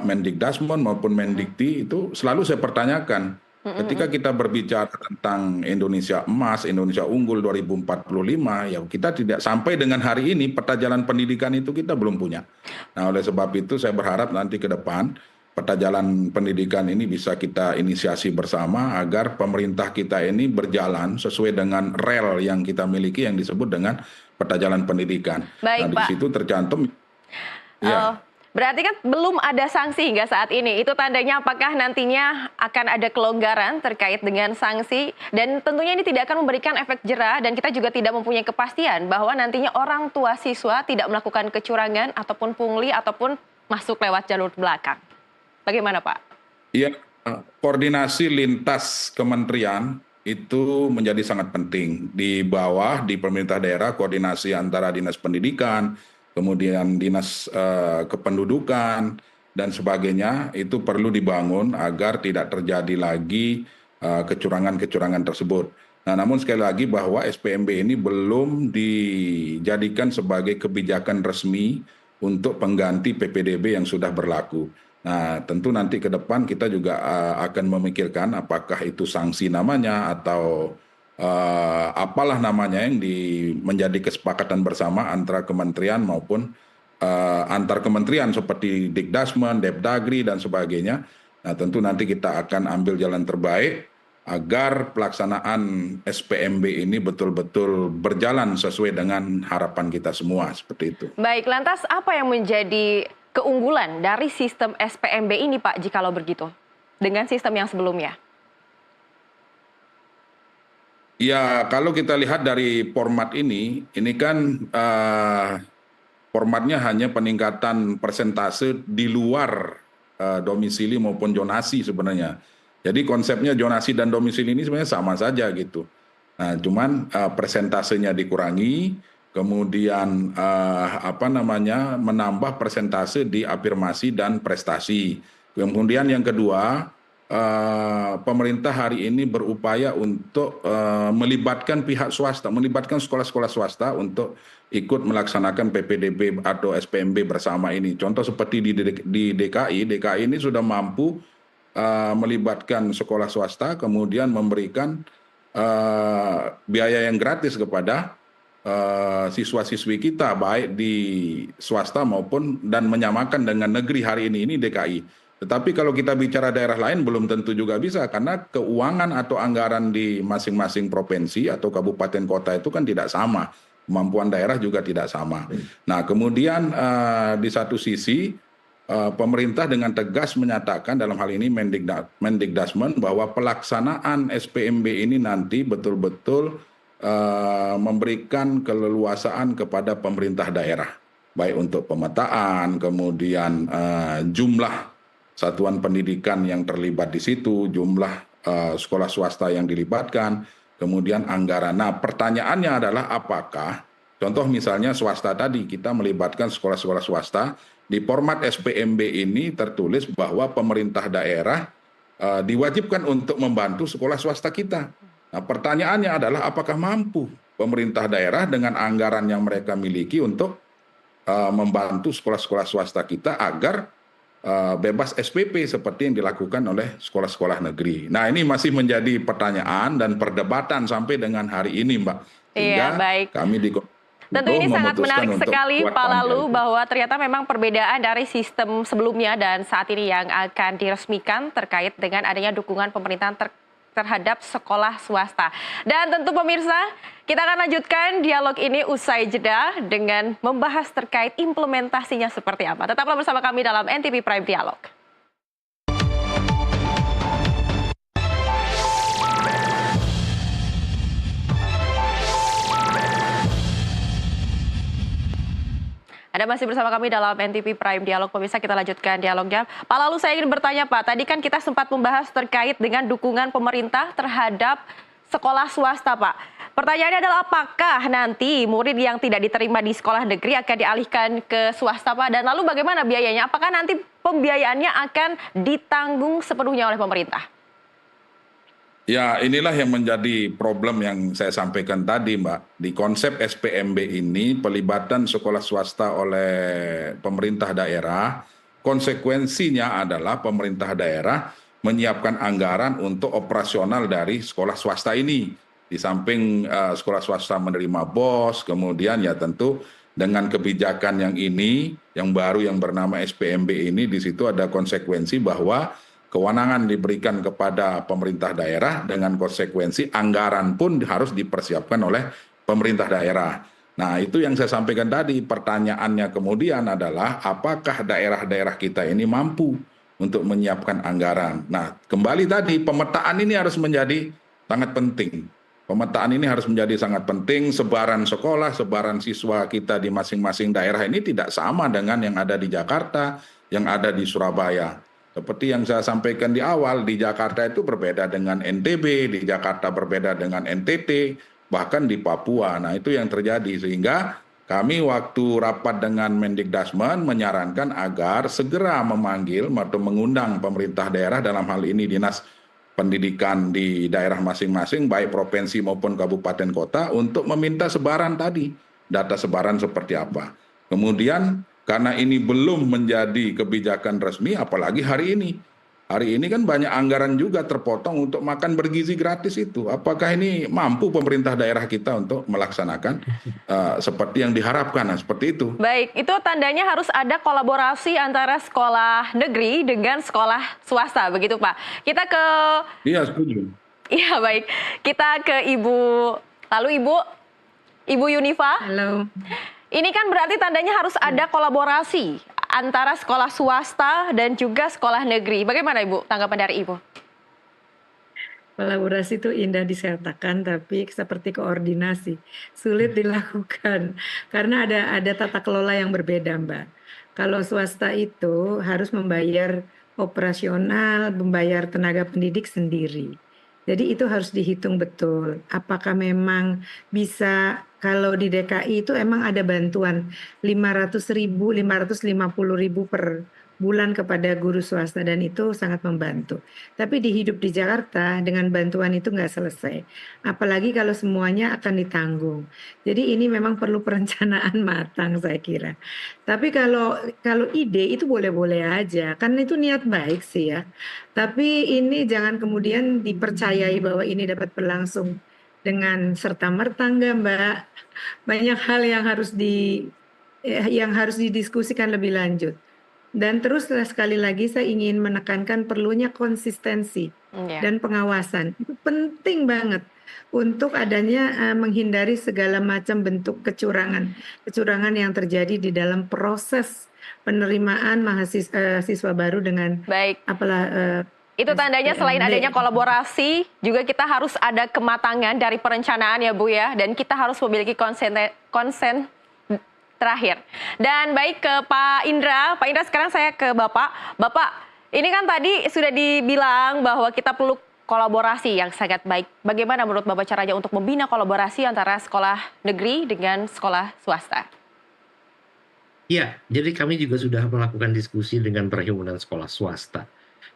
Mendikdasmen maupun Mendikti itu selalu saya pertanyakan, ketika kita berbicara tentang Indonesia Emas, Indonesia Unggul 2045, ya kita tidak sampai dengan hari ini peta jalan pendidikan itu kita belum punya. Nah, oleh sebab itu saya berharap nanti ke depan peta jalan pendidikan ini bisa kita inisiasi bersama agar pemerintah kita ini berjalan sesuai dengan rel yang kita miliki yang disebut dengan peta jalan pendidikan. Baik, nah, di Pak. situ tercantum. Ya. Berarti kan belum ada sanksi hingga saat ini. Itu tandanya apakah nantinya akan ada kelonggaran terkait dengan sanksi, dan tentunya ini tidak akan memberikan efek jera, dan kita juga tidak mempunyai kepastian bahwa nantinya orang tua siswa tidak melakukan kecurangan ataupun pungli ataupun masuk lewat jalur belakang. Bagaimana Pak? Iya, koordinasi lintas kementerian itu menjadi sangat penting. Di bawah, di pemerintah daerah, koordinasi antara dinas pendidikan, kemudian dinas kependudukan, dan sebagainya, itu perlu dibangun agar tidak terjadi lagi kecurangan-kecurangan tersebut. Nah, namun sekali lagi bahwa SPMB ini belum dijadikan sebagai kebijakan resmi untuk pengganti PPDB yang sudah berlaku. Nah, tentu nanti ke depan kita juga akan memikirkan apakah itu sanksi namanya atau apalah namanya yang menjadi kesepakatan bersama antara kementerian maupun antar kementerian seperti Dikdasmen, Depdagri dan sebagainya. Nah, tentu nanti kita akan ambil jalan terbaik agar pelaksanaan SPMB ini betul-betul berjalan sesuai dengan harapan kita semua, seperti itu. Baik, lantas apa yang menjadi keunggulan dari sistem SPMB ini Pak, jikalau begitu, dengan sistem yang sebelumnya? Ya, kalau kita lihat dari format ini kan formatnya hanya peningkatan persentase di luar domisili maupun zonasi sebenarnya. Jadi konsepnya zonasi dan domisili ini sebenarnya sama saja gitu. Nah, cuman persentasenya dikurangi, kemudian menambah persentase di afirmasi dan prestasi. Kemudian yang kedua, pemerintah hari ini berupaya untuk melibatkan pihak swasta, melibatkan sekolah-sekolah swasta untuk ikut melaksanakan PPDB atau SPMB bersama ini. Contoh seperti di DKI ini sudah mampu melibatkan sekolah swasta, kemudian memberikan biaya yang gratis kepada siswa-siswi kita, baik di swasta maupun dan menyamakan dengan negeri hari ini DKI. Tetapi kalau kita bicara daerah lain belum tentu juga bisa, karena keuangan atau anggaran di masing-masing provinsi atau kabupaten kota itu kan tidak sama. Kemampuan daerah juga tidak sama. Nah, kemudian di satu sisi pemerintah dengan tegas menyatakan dalam hal ini Mendikdasmen bahwa pelaksanaan SPMB ini nanti betul-betul memberikan keleluasaan kepada pemerintah daerah, baik untuk pemetaan, kemudian jumlah satuan pendidikan yang terlibat di situ, jumlah sekolah swasta yang dilibatkan, kemudian anggaran. Nah, pertanyaannya adalah apakah, contoh misalnya swasta tadi, kita melibatkan sekolah-sekolah swasta, di format SPMB ini tertulis bahwa pemerintah daerah diwajibkan untuk membantu sekolah swasta kita. Nah, pertanyaannya adalah apakah mampu pemerintah daerah dengan anggaran yang mereka miliki untuk membantu sekolah-sekolah swasta kita agar bebas SPP seperti yang dilakukan oleh sekolah-sekolah negeri. Nah, ini masih menjadi pertanyaan dan perdebatan sampai dengan hari ini, Mbak. Iya, baik. Kami tentu ini sangat menarik sekali Pak Lalu bahwa ternyata memang perbedaan dari sistem sebelumnya dan saat ini yang akan diresmikan terkait dengan adanya dukungan pemerintahan terhadap sekolah swasta. Dan tentu pemirsa, kita akan lanjutkan dialog ini usai jeda dengan membahas terkait implementasinya seperti apa. Tetaplah bersama kami dalam NTV Prime Dialog. Anda masih bersama kami dalam NTV Prime Dialog. Pemirsa, kita lanjutkan dialognya. Pak Lalu, saya ingin bertanya Pak, tadi kan kita sempat membahas terkait dengan dukungan pemerintah terhadap sekolah swasta Pak. Pertanyaannya adalah apakah nanti murid yang tidak diterima di sekolah negeri akan dialihkan ke swasta Pak? Dan lalu bagaimana biayanya? Apakah nanti pembiayaannya akan ditanggung sepenuhnya oleh pemerintah? Ya, inilah yang menjadi problem yang saya sampaikan tadi, Mbak. Di konsep SPMB ini, pelibatan sekolah swasta oleh pemerintah daerah, konsekuensinya adalah pemerintah daerah menyiapkan anggaran untuk operasional dari sekolah swasta ini. Di samping sekolah swasta menerima BOS, kemudian ya tentu dengan kebijakan yang ini, yang baru yang bernama SPMB ini, di situ ada konsekuensi bahwa kewenangan diberikan kepada pemerintah daerah dengan konsekuensi anggaran pun harus dipersiapkan oleh pemerintah daerah. Nah, itu yang saya sampaikan tadi. Pertanyaannya kemudian adalah apakah daerah-daerah kita ini mampu untuk menyiapkan anggaran. Nah, kembali tadi pemetaan ini harus menjadi sangat penting. Pemetaan ini harus menjadi sangat penting. Sebaran sekolah, sebaran siswa kita di masing-masing daerah ini tidak sama dengan yang ada di Jakarta, yang ada di Surabaya. Seperti yang saya sampaikan di awal, di Jakarta itu berbeda dengan NTB, di Jakarta berbeda dengan NTT, bahkan di Papua. Nah, itu yang terjadi. Sehingga kami waktu rapat dengan Mendikdasmen menyarankan agar segera memanggil atau mengundang pemerintah daerah, dalam hal ini Dinas pendidikan di daerah masing-masing, baik provinsi maupun kabupaten kota, untuk meminta sebaran tadi, data sebaran seperti apa. Kemudian karena ini belum menjadi kebijakan resmi, apalagi hari ini. Hari ini kan banyak anggaran juga terpotong untuk makan bergizi gratis itu. Apakah ini mampu pemerintah daerah kita untuk melaksanakan seperti yang diharapkan? Nah, seperti itu. Baik, itu tandanya harus ada kolaborasi antara sekolah negeri dengan sekolah swasta, begitu Pak. Kita ke... Iya, setuju. Iya, baik. Kita ke Ibu Yunifa. Halo. Ini kan berarti tandanya harus ada kolaborasi antara sekolah swasta dan juga sekolah negeri. Bagaimana Ibu, tanggapan dari Ibu? Kolaborasi itu indah disertakan, tapi seperti koordinasi sulit dilakukan karena ada tata kelola yang berbeda, Mbak. Kalau swasta itu harus membayar operasional, membayar tenaga pendidik sendiri. Jadi itu harus dihitung betul. Apakah memang bisa, kalau di DKI itu emang ada bantuan 500.000, 550.000 per bulan kepada guru swasta, dan itu sangat membantu. Tapi di hidup di Jakarta dengan bantuan itu nggak selesai. Apalagi kalau semuanya akan ditanggung. Jadi ini memang perlu perencanaan matang saya kira. Tapi kalau ide itu boleh-boleh aja, karena itu niat baik sih ya. Tapi ini jangan kemudian dipercayai bahwa ini dapat berlangsung dengan serta-merta, enggak Mbak. Banyak hal yang harus didiskusikan lebih lanjut. Dan terus sekali lagi saya ingin menekankan perlunya konsistensi dan pengawasan. Itu penting banget untuk adanya menghindari segala macam bentuk kecurangan yang terjadi di dalam proses penerimaan siswa baru dengan itu tandanya selain adanya kolaborasi, juga kita harus ada kematangan dari perencanaan ya Bu ya, dan kita harus memiliki konsen terakhir. Dan baik ke Pak Indra sekarang saya ke Bapak. Bapak, ini kan tadi sudah dibilang bahwa kita perlu kolaborasi yang sangat baik. Bagaimana menurut Bapak caranya untuk membina kolaborasi antara sekolah negeri dengan sekolah swasta? Ya, jadi kami juga sudah melakukan diskusi dengan perhimpunan sekolah swasta.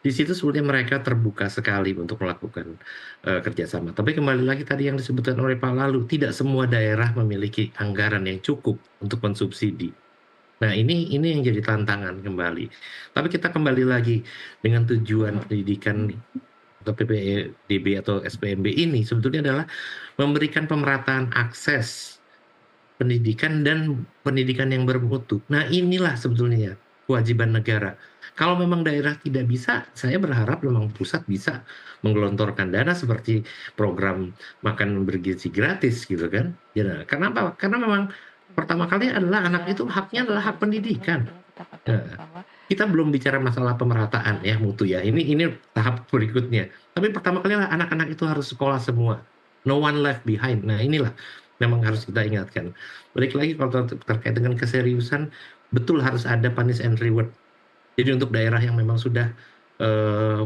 Di situ sebenarnya mereka terbuka sekali untuk melakukan kerjasama. Tapi kembali lagi tadi yang disebutkan oleh Pak Lalu, tidak semua daerah memiliki anggaran yang cukup untuk mensubsidi. Nah ini yang jadi tantangan kembali. Tapi kita kembali lagi dengan tujuan pendidikan atau PPDB atau SPMB ini sebetulnya adalah memberikan pemerataan akses pendidikan dan pendidikan yang bermutu. Nah inilah sebetulnya kewajiban negara. Kalau memang daerah tidak bisa, saya berharap memang pusat bisa menggelontorkan dana seperti program makan bergizi gratis gitu kan. Ya, kenapa? Karena memang pertama kali adalah anak itu haknya adalah hak pendidikan. Nah, kita belum bicara masalah pemerataan ya mutu ya. Ini tahap berikutnya. Tapi pertama kali anak-anak itu harus sekolah semua. No one left behind. Nah inilah memang harus kita ingatkan. Balik lagi kalau terkait dengan keseriusan, betul harus ada punish and reward. Jadi untuk daerah yang memang sudah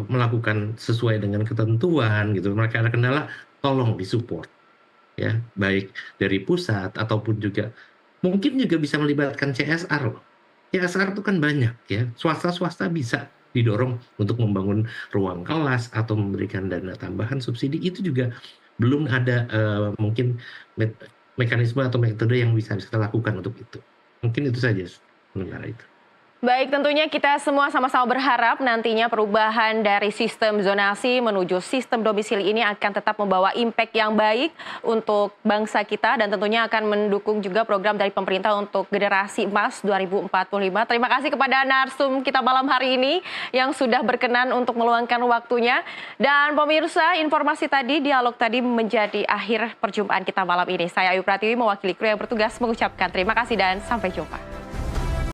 melakukan sesuai dengan ketentuan gitu, mereka ada kendala, tolong disupport ya, baik dari pusat ataupun juga mungkin juga bisa melibatkan CSR loh. CSR itu kan banyak ya, swasta bisa didorong untuk membangun ruang kelas atau memberikan dana tambahan subsidi, itu juga belum ada mungkin mekanisme atau metode yang bisa kita lakukan untuk itu. Mungkin itu saja sementara itu. Baik, tentunya kita semua sama-sama berharap nantinya perubahan dari sistem zonasi menuju sistem domisili ini akan tetap membawa impact yang baik untuk bangsa kita dan tentunya akan mendukung juga program dari pemerintah untuk generasi emas 2045. Terima kasih kepada narsum kita malam hari ini yang sudah berkenan untuk meluangkan waktunya. Dan pemirsa, informasi tadi, dialog tadi menjadi akhir perjumpaan kita malam ini. Saya Ayu Pratiwi mewakili kru yang bertugas mengucapkan terima kasih dan sampai jumpa.